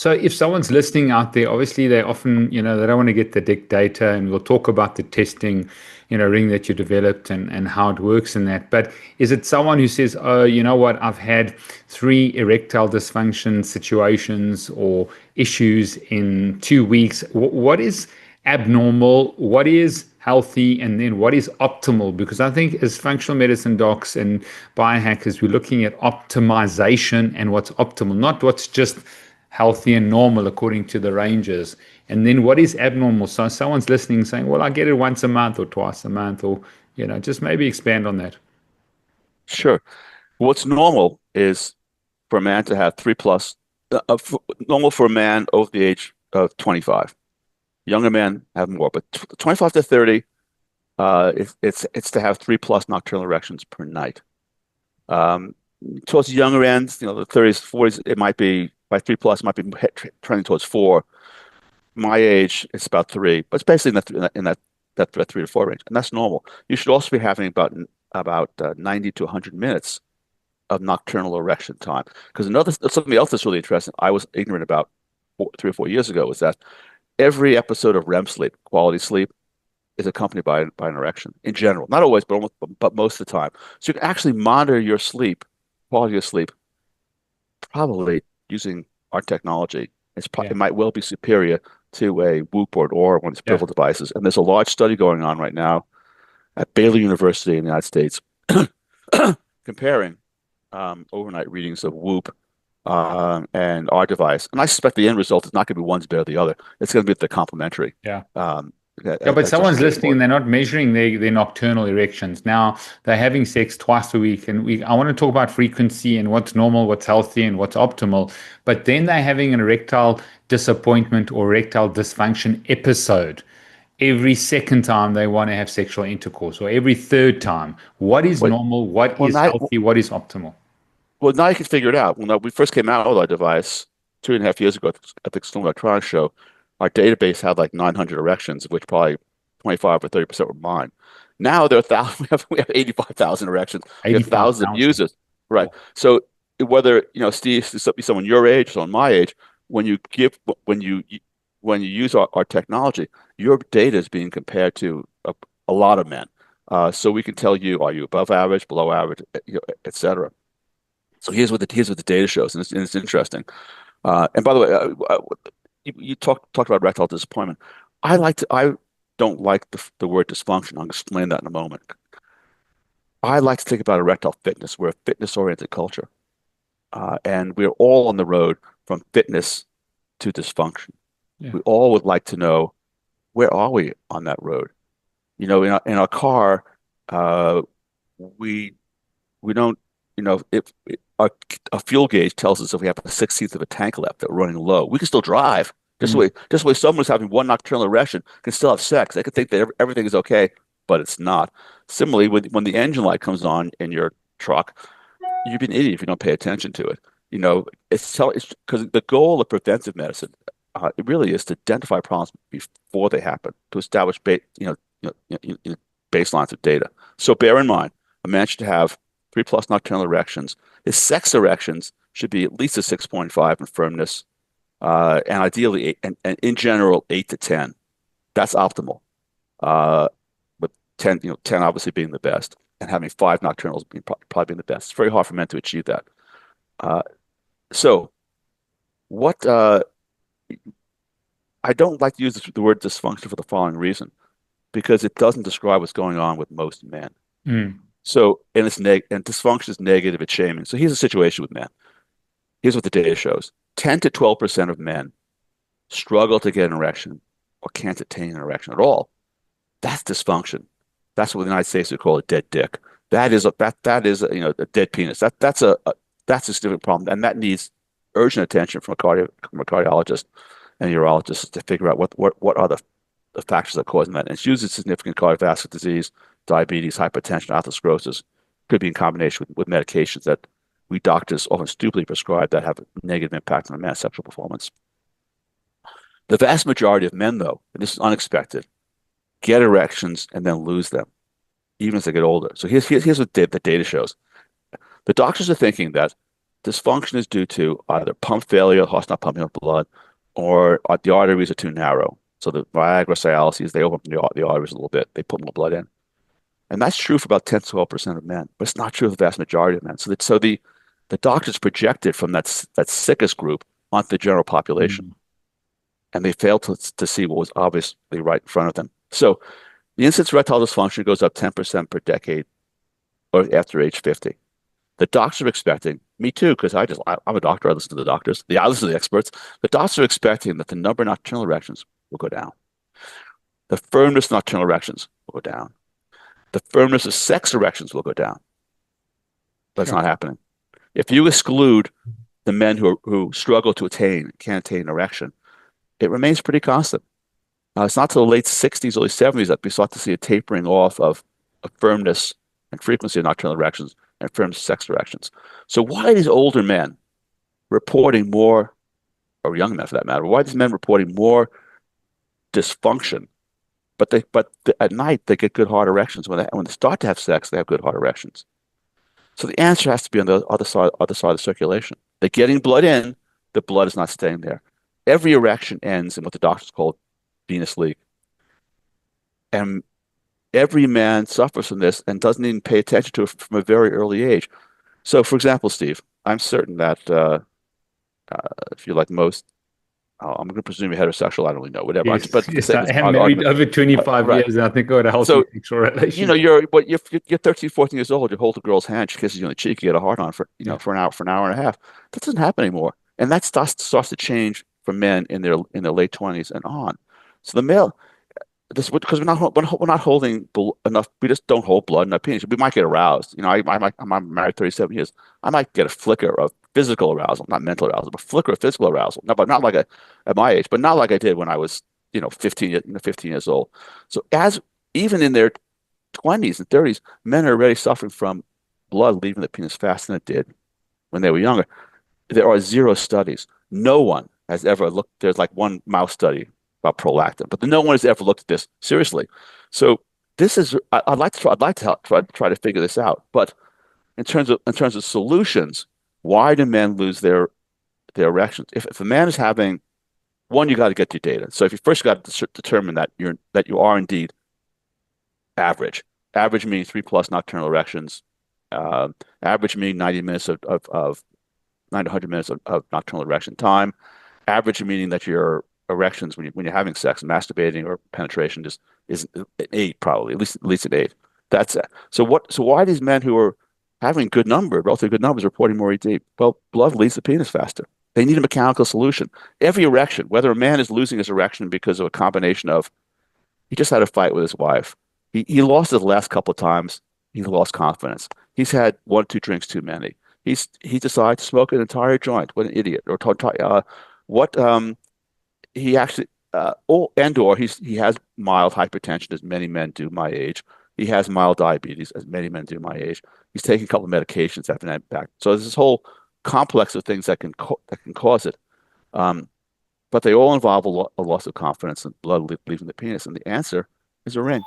So if someone's listening out there, obviously they often, they don't want to get the dick data, and we'll talk about the testing, ring that you developed and how it works in that. But is it someone who says, oh, you know what, I've had 3 erectile dysfunction situations or issues in 2 weeks. What is abnormal? What is healthy? And then what is optimal? Because I think as functional medicine docs and biohackers, we're looking at optimization and what's optimal, not what's just healthy and normal according to the ranges. And then what is abnormal? So someone's listening saying, well, I get it once a month or twice a month, or, just maybe expand on that. Sure. What's normal is for a man to have three plus, normal for a man over the age of 25. Younger men have more, but 25 to 30, it's to have 3+ nocturnal erections per night. Towards the younger ends, the 30s, 40s, it might be by 3+, might be trending towards 4. My age, it's about 3, but it's basically in that 3 to 4 range, and that's normal. You should also be having about 90 to 100 minutes of nocturnal erection time. Because something else that's really interesting, I was ignorant about 3 or 4 years ago, was that every episode of REM sleep, quality sleep, is accompanied by an erection in general. Not always, but most of the time. So you can actually monitor your sleep, quality of sleep, probably using our technology. Yeah. It might well be superior to a Whoop or one of these Yeah. pivotal devices. And there's a large study going on right now at Baylor University in the United States comparing overnight readings of Whoop and our device. And I suspect the end result is not going to be one's better than the other. It's going to be the complementary. Yeah. Um, Yeah, but that's just someone's listening straightforward. and they're not measuring their nocturnal erections. Now they're having sex twice a week, and I want to talk about frequency and what's normal, what's healthy, and what's optimal. But then they're having an erectile disappointment or erectile dysfunction episode every second time they want to have sexual intercourse, or every third time. What is Well, normal? What well, is now, healthy? What is optimal? well, now you can figure it out. When we first came out with our device 2.5 years ago at the Consumer Electronics Show, our database had like 900 erections, of which probably 25 or 30% were mine. Now there are thousands, we have 85,000 erections. We have thousands of 85,000. users. Right. So whether, Steve, someone your age, or someone my age, when you give, when you use our technology, your data is being compared to a lot of men. So we can tell you, are you above average, below average, et cetera. So here's what the data shows, and it's interesting. And by the way, you talked about erectile disappointment. I don't like the word dysfunction. I'll explain that in a moment. I like to think about erectile fitness. We're a fitness-oriented culture, and we're all on the road from fitness to dysfunction. Yeah. We all would like to know, where are we on that road? In our car, we we don't, if our fuel gauge tells us if we have a 16th of a tank left that we're running low, we can still drive. Mm. Just the way someone who's having one nocturnal erection can still have sex. They can think that everything is okay, but it's not. Similarly, when the engine light comes on in your truck, you'd be an idiot if you don't pay attention to it. It's because the goal of preventive medicine, it really is to identify problems before they happen, to establish baselines of data. So bear in mind, a man should have 3+ nocturnal erections. His sex erections should be at least a 6.5 in firmness, and ideally, and in general, 8 to 10. That's optimal. With 10 obviously being the best, and having 5 nocturnals probably being the best. It's very hard for men to achieve that. Uh, so, what I don't like to use the word dysfunction for the following reason, because it doesn't describe what's going on with most men. Mm. So, and dysfunction is negative, it's shaming. So here's a situation with men. Here's what the data shows. 10 to 12% of men struggle to get an erection or can't attain an erection at all. That's dysfunction. That's what the United States would call a dead dick. That is a dead penis. That's a significant problem, and that needs urgent attention from a cardiologist and a urologist to figure out what are the factors that are causing that. And it's usually significant cardiovascular disease, diabetes, hypertension, atherosclerosis. Could be in combination with medications that we doctors often stupidly prescribe that have a negative impact on a man's sexual performance. The vast majority of men, though, and this is unexpected, get erections and then lose them, even as they get older. So here's what the data shows. The doctors are thinking that dysfunction is due to either pump failure, heart's not pumping enough blood, or the arteries are too narrow. So the Viagra Cialis, they open up the arteries a little bit. They put more blood in. And that's true for about 10 to 12% of men, but it's not true for the vast majority of men. So the doctors projected from that sickest group onto the general population, Mm. and they failed to see what was obviously right in front of them. So the incidence of erectile dysfunction goes up 10% per decade or after age 50. The doctors are expecting, me too, because I'm a doctor, I listen to the doctors, I listen to the experts. The doctors are expecting that the number of nocturnal erections will go down. The firmness of nocturnal erections will go down. The firmness of sex erections will go down. But it's Sure. not happening. If you exclude the men who struggle to can't attain an erection, it remains pretty constant. It's not till the late 60s, early 70s that we start to see a tapering off of firmness and frequency of nocturnal erections and firm sex erections. So why are these older men reporting more, or young men for that matter, why are these men reporting more dysfunction? But at night they get good hard erections. When they start to have sex, they have good hard erections. So the answer has to be on the other side of the circulation. They're getting blood in, the blood is not staying there. Every erection ends in what the doctors call venous leak. And every man suffers from this and doesn't even pay attention to it from a very early age. So, for example, Steve, I'm certain that if you're like most, I'm going to presume you're heterosexual. I don't really know, whatever. But Yes, for the yes, sake I of this am married argument, over 25 right. years. I think I got a healthy So, sexual relationship. you're 13, 14 years old. You hold a girl's hand, she kisses you on the cheek, you get a hard on Yeah. for an hour and a half. That doesn't happen anymore, and that starts to change for men in their late 20s and on. So the male, this because we're not holding enough. We just don't hold blood in our penis. We might get aroused. I'm married 37 years. I might get a flicker of physical arousal, not mental arousal, but flicker of physical arousal. No, but not like at my age, but not like I did when I was 15 years old. So as even in their 20s and 30s, men are already suffering from blood leaving the penis faster than it did when they were younger. There are zero studies. No one has ever looked. There's like one mouse study about prolactin, but no one has ever looked at this seriously. So this is. I'd like to try. I'd like to try to figure this out. But in terms of solutions, why do men lose their erections? If a man is having one, you got to get your data. So if you first got to determine that you are indeed average. Average means 3+ nocturnal erections. Uh, Average mean 90 minutes of 90 to 100 minutes of nocturnal erection time. Average meaning that your erections when you're having sex, masturbating or penetration just is an eight probably, at least an eight. That's it. So why are these men who are having relatively good numbers, reporting more ED? Well, blood leaves the penis faster. They need a mechanical solution. Every erection, whether a man is losing his erection because of a combination of he just had a fight with his wife. He lost his last couple of times. He lost confidence. He's had one, two drinks too many. He decided to smoke an entire joint. What an idiot! What he actually or he has mild hypertension, as many men do my age. He has mild diabetes, as many men do my age. He's taking a couple of medications that have an impact. So there's this whole complex of things that can cause it. Um, but they all involve a loss of confidence and blood leaving the penis. And the answer is a ring.